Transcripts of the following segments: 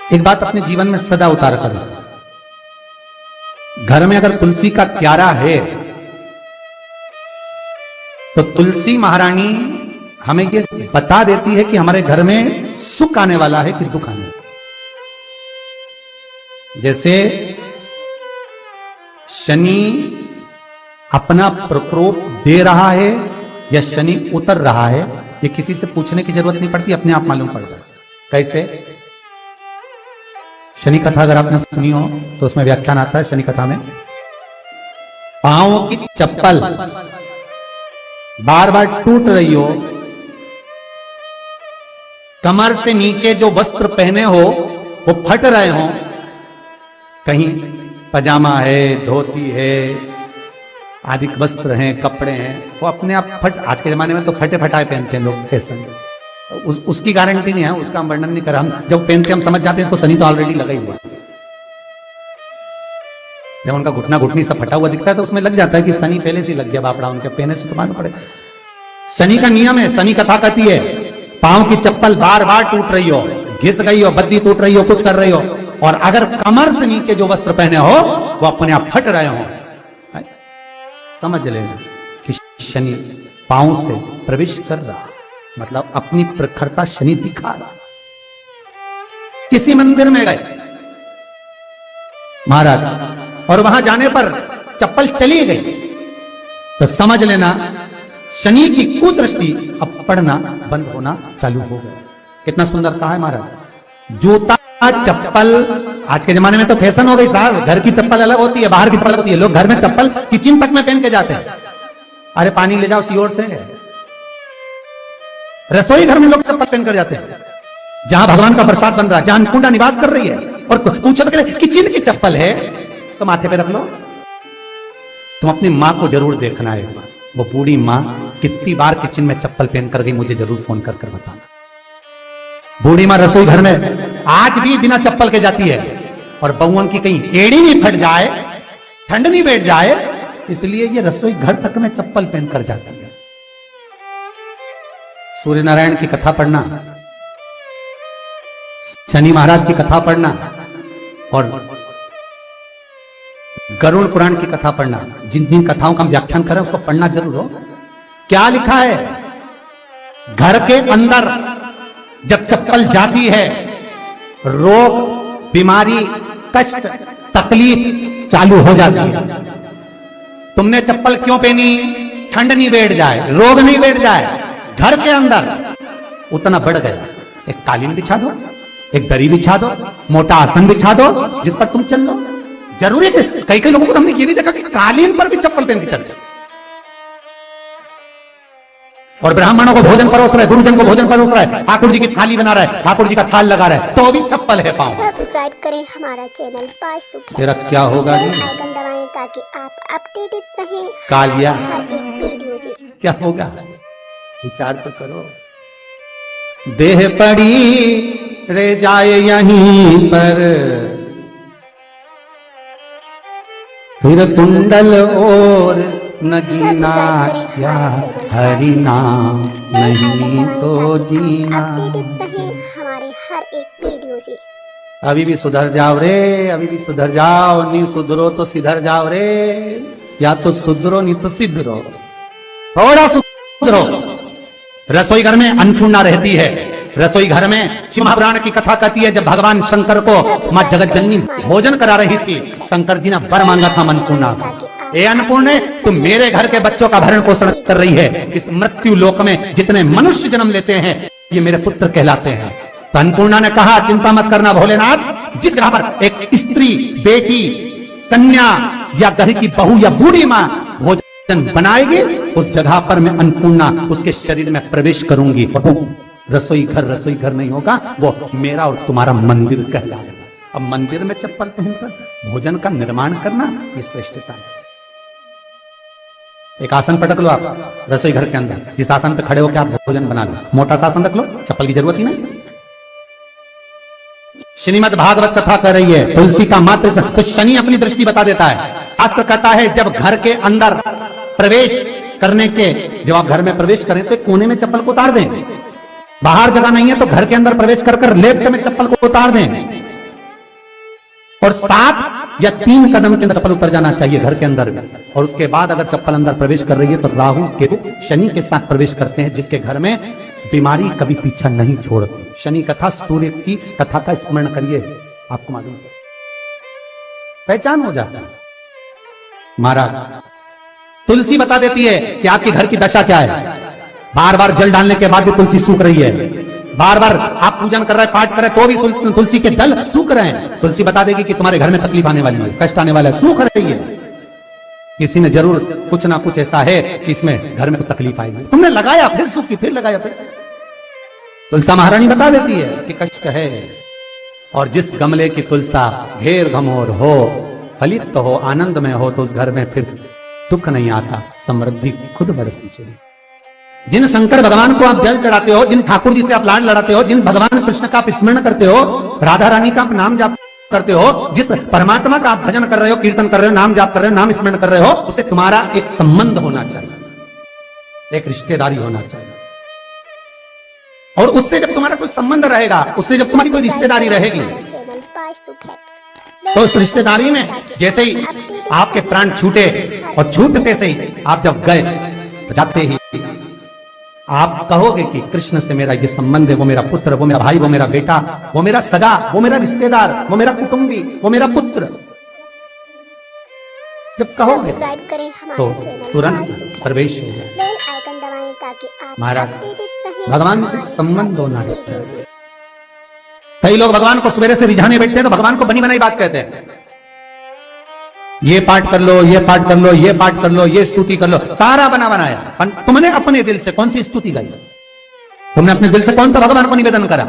एक बात अपने जीवन में सदा उतार करो। घर में अगर तुलसी का क्यारा है तो तुलसी महारानी हमें ये बता देती है कि हमारे घर में सुख आने वाला है कि दुख आने वाला है। जैसे शनि अपना प्रकोप दे रहा है या शनि उतर रहा है, ये किसी से पूछने की जरूरत नहीं पड़ती, अपने आप मालूम पड़ता है। कैसे? शनि कथा अगर आपने सुनी हो तो उसमें व्याख्यान आता है शनि कथा में, पांव की चप्पल बार बार टूट रही हो, कमर से नीचे जो वस्त्र पहने हो वो फट रहे हो, कहीं पजामा है, धोती है, आदि वस्त्र हैं, कपड़े हैं, वो अपने आप फट, आज के जमाने में तो फटे फटाए पहनते हैं लोग, फैशन उसकी गारंटी नहीं है, उसका हम वर्णन नहीं कर रहा। हम जब पहनते हम समझ जाते हैं इसको शनि तो ऑलरेडी लगा ही हुआ। जब उनका घुटना घुटनी सब फटा हुआ दिखता है तो उसमें लग जाता है कि शनि पहले से लग गया बापड़ा, उनके पहने से तो मालूम पड़े। शनि का नियम है, शनि कथा कहती है पांव की चप्पल बार बार टूट रही हो, घिस गई हो, बद्दी टूट रही हो, कुछ कर रही हो, और अगर कमर से नीचे जो वस्त्र पहने हो वो अपने आप फट रहे हो, समझ लेना कि शनि पांव से प्रवेश कर रहा, मतलब अपनी प्रखरता शनि दिखा रहा। किसी मंदिर में गए महाराज और वहां जाने पर चप्पल चली गई तो समझ लेना शनि की कुदृष्टि अब पड़ना बंद होना चालू हो गया। कितना सुंदर कहा है महाराज। जूता चप्पल आज के जमाने में तो फैशन हो गई साहब, घर की चप्पल अलग होती है, बाहर की चप्पल होती है। लोग घर में चप्पल किचन तक में पहन के जाते हैं। अरे पानी ले जाओ सीओर से। रसोई घर में लोग चप्पल पहन कर जाते हैं, जहां भगवान का प्रसाद बन रहा है, जहां अन्नपूर्णा निवास कर रही है, और पूछो तो किचन की चप्पल है तो माथे पे रख लो। तुम अपनी मां को जरूर देखना है एक बार, वो बूढ़ी मां कितनी बार किचन में चप्पल पहन कर गई, मुझे जरूर फोन कर बताना। बूढ़ी मां रसोई घर में आज भी बिना चप्पल के जाती है, और बहुओं की कहीं एड़ी नहीं फट जाए, ठंड नहीं बैठ जाए, इसलिए ये रसोई घर तक में चप्पल पहन कर जाती है। सूर्य नारायण की कथा पढ़ना, शनि महाराज की कथा पढ़ना और गरुड़ पुराण की कथा पढ़ना, जिन जिन कथाओं का हम व्याख्यान करें उसको पढ़ना जरूर हो। क्या लिखा है? घर के अंदर जब चप्पल जाती है, रोग, बीमारी, कष्ट, तकलीफ चालू हो जाती है। तुमने चप्पल क्यों पहनी? ठंड नहीं बैठ जाए, रोग नहीं बैठ जाए। घर के अंदर उतना बढ़ गया, एक कालीन बिछा दो, एक दरी बिछा दो, मोटा आसन बिछा दो जिस पर तुम चल लो। जरूरी है, कई कई लोगों को हमने ये भी देखा कि कालीन पर भी चप्पल पहन के चलते, और ब्राह्मणों को भोजन परोस रहा है, गुरुजन को भोजन परोस रहा है, ठाकुर जी की थाली बना रहा है, ठाकुर जी का थाल लगा रहा है, तो भी चप्पल है पांव। सब्सक्राइब करें हमारा चैनल वास्तु। तेरा क्या होगा जी? आइकन दबाएं ताकि आप अपडेटेड रहें कालिया हर एक वीडियो से। क्या होगा विचार तो करो। देह पड़ी रह जाए यहीं पर, फिर कुंडल और नगीना क्या, हरि नाम नहीं तो जीना। हमारे हर एक वीडियो से। अभी भी सुधर जाओ रे, अभी भी सुधर जाओ, नहीं सुधरो तो सिधर जाओ रे, या तो सुधरो नहीं तो सिधरो, थोड़ा सुधरो। रसोई घर में अन्नपूर्णा रहती है। रसोई घर में शिव महापुराण की कथा कहती है जब भगवान शंकर को मां जगत जननी भोजन करा रही थी, शंकर जी ने वर मांगा था अन्नपूर्णा का। ए अन्नपूर्णे, तुम मेरे घर के बच्चों का भरण पोषण कर रही है। इस मृत्यु लोक में जितने मनुष्य जन्म लेते हैं ये मेरे पुत्र कहलाते हैं। तो अन्नपूर्णा ने कहा चिंता मत करना भोलेनाथ, जिस जगह पर एक स्त्री, बेटी, कन्या या घर की बहू या बूढ़ी मां भोजन बनाएगी, उस जगह पर मैं अन्नपूर्णा उसके शरीर में प्रवेश करूंगी। रसोई घर नहीं होगा, वो मेरा और तुम्हारा मंदिर कहलाएगा। अब मंदिर में चप्पल पहनकर भोजन का निर्माण करना ये श्रेष्ठता है। एक आसन पटक लो आप रसोई घर के अंदर, जिस आसन पे खड़े होकर आप भोजन बना लो, मोटा सा आसन रख लो, चप्पल की जरूरत ही नहीं। श्रीमद् भागवत कथा कर रही है तुलसी का मात्र, तो शनि अपनी दृष्टि बता देता है। शास्त्र कहता है जब घर के अंदर प्रवेश करने के, जब आप घर में प्रवेश करें तो कोने में चप्पल को उतार दें। बाहर जगह नहीं है तो घर के अंदर प्रवेश कर लेफ्ट में चप्पल को उतार दें। और 7 या 3 कदम के अंदर चप्पल उतर जाना चाहिए घर के अंदर में। और उसके बाद अगर चप्पल अंदर प्रवेश कर रही है तो राहु केतु शनि के साथ प्रवेश करते हैं, जिसके घर में बीमारी कभी पीछा नहीं छोड़ती। शनि कथा, सूर्य की कथा का स्मरण करिए, आपको मालूम पहचान हो जाता है। महाराज तुलसी बता देती है कि आपके घर की दशा क्या है। बार बार जल डालने के बाद भी तुलसी सूख रही है, बार बार आप पूजन कर रहे हैं, पाठ कर रहे हैं, तो भी तुलसी के दल सूख रहे हैं। तुलसी बता देगी कि तुम्हारे घर में तकलीफ आने वाली है, कष्ट आने वाला है, सूख रही है। किसी ने जरूर कुछ ना कुछ ऐसा है कि इसमें घर में कुछ तकलीफ आएगी, तुमने लगाया फिर सूखी, फिर लगाया फिर। तुलसा महारानी बता देती है कि कष्ट है। और जिस गमले की तुलसा घेर घमोर हो, फलित हो, आनंद में हो, तो उस घर में फिर दुख नहीं आता, समृद्धि खुद बढ़ती चली। जिन शंकर भगवान को आप जल चढ़ाते हो, जिन ठाकुर जी से आप लाड लड़ाते हो, जिन भगवान कृष्ण का आप स्मरण करते हो, राधा रानी का आप नाम जाप करते हो, जिस परमात्मा का आप भजन कर रहे हो, कीर्तन कर रहे हो, नाम जाप कर रहे हो, नाम स्मरण कर रहे हो, उससे तुम्हारा एक संबंध होना चाहिए, एक रिश्तेदारी होना चाहिए। और उससे जब तुम्हारा कोई संबंध रहेगा, उससे जब तुम्हारी कोई रिश्तेदारी रहेगी, तो उस रिश्तेदारी में जैसे ही आपके प्राण छूटे, और छूटते से ही आप जब गए, जाते ही आप कहोगे कि कृष्ण से मेरा ये संबंध है, वो मेरा पुत्र, वो मेरा भाई, वो मेरा बेटा, वो मेरा सगा, वो मेरा रिश्तेदार, वो मेरा कुटुंबी, वो मेरा पुत्र। जब कहोगे तो तुरंत प्रवेश हो जाए। बेल आइकन दबाएं ताकि आप महाराज अपडेटेड रहें। भगवान से संबंध होना चाहिए। कई लोग भगवान को सवेरे से रिझाने बैठते हैं तो भगवान को बनी बनाई बात कहते हैं, ये पाठ कर लो, ये पाठ कर लो, ये पाठ कर लो, ये स्तुति कर लो, सारा बना बनाया। तुमने अपने दिल से कौन सी स्तुति गाई? तुमने अपने दिल से कौन सा भगवान को निवेदन करा,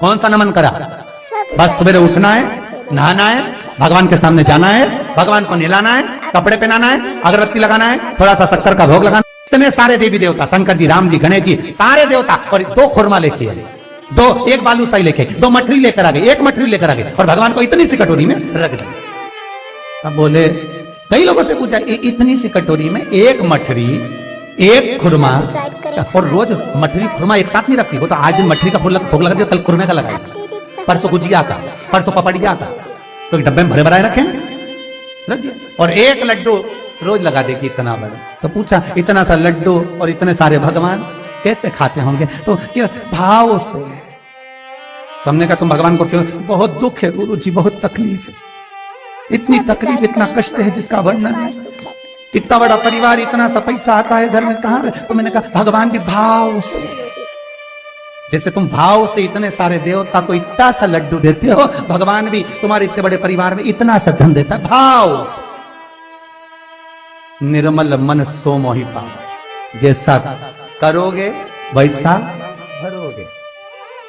कौन सा नमन करा? बस सवेरे उठना है, नहाना है, भगवान के सामने जाना है, भगवान को नहलाना है, कपड़े पहनाना है, अगरबत्ती लगाना है, थोड़ा सा शक्कर का भोग लगाना। इतने सारे देवी देवता, शंकर जी, राम जी, गणेश जी, सारे देवता, और 2 खुरमा लेके आए, 1 बालूशाही लेके, 2 मठरी लेकर आ गए, 1 मठरी लेकर आ गए, और भगवान को इतनी सी कटोरी में रख दिया। अब बोले, कई लोगों से पूछा, इतनी सी कटोरी में 1 मठरी, 1 खुरमा, और रोज मठरी खुरमा एक साथ नहीं रखती। वो तो आज दिन मठरी का भोग लगा दिया, कल खुरमे का लगाई, परसों गुजिया का, परसों पपड़िया का, तो एक डब्बे में भरे भराए रखे, रख दिया। और 1 लड्डू रोज लगा देगी, इतना बड़ा। तो पूछा, इतना सा लड्डू और इतने सारे भगवान कैसे खाते होंगे? तो क्या भाव से। तो हमने कहा, तुम भगवान को क्यों? बहुत दुख है गुरु जी, बहुत तकलीफ है, इतनी तकलीफ, इतना कष्ट है जिसका वर्णन नहीं। इतना बड़ा परिवार, इतना सा पैसा आता है घर में, कहां रहे? तो मैंने कहा, भगवान के भाव से। जैसे तुम भाव से इतने सारे देवता को इतना सा लड्डू देते हो, भगवान भी तुम्हारे इतने बड़े परिवार में इतना सा धन देता है, भाव से। निर्मल मन सो मोहि पावै, जैसा करोगे वैसा भरोगे।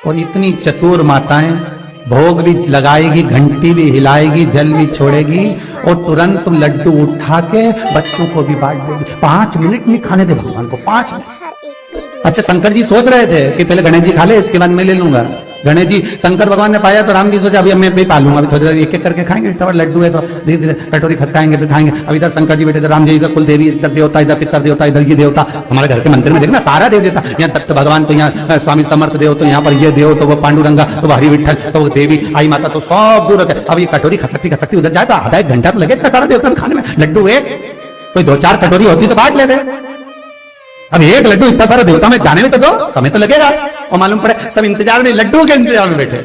और इतनी चतुर माताएं, भोग भी लगाएगी, घंटी भी हिलाएगी, जल भी छोड़ेगी, और तुरंत लड्डू उठा के बच्चों को भी बांट देगी। 5 मिनट नहीं खाने दे भगवान को, 5 मिनट। अच्छा, शंकर जी सोच रहे थे कि पहले गणेश जी खा ले, इसके बाद मैं ले लूंगा। गणेश जी, शंकर भगवान ने पाया तो राम जी सोचा, अभी मैं भी पालूंगा, अभी थोड़ी देर एक करके खाएंगे, इतना लड्डू है तो धीरे धीरे कटोरी खसकाएंगे, फिर खाएंगे। अब इधर शंकर जी बैठे, राम जी इधर कुल देवी, इधर देवता, इधर पितर देवता, इधर ये देवता। हमारे घर के मंदिर में देखना, सारा देव देवता, यहाँ तक भगवान तो यहाँ स्वामी समर्थ देव, तो यहाँ पर ये देव, तो वो पांडुरंगा, तो वो हरि विठल, तो वो देवी आई माता, तो सब दूर होते। अब ये कटोरी खसकती उधर जाए तो आधा 1 घंटा तो लगे, इतना सारा देवता खाने में। लड्डू एक, कोई 2-4 कटोरी होती तो बांट लेते। अब 1 लड्डू इतना सारा देवता में जाने में तो दो समय तो लगेगा। और मालूम पड़े सब इंतजार में, लड्डू के इंतजार में बैठे।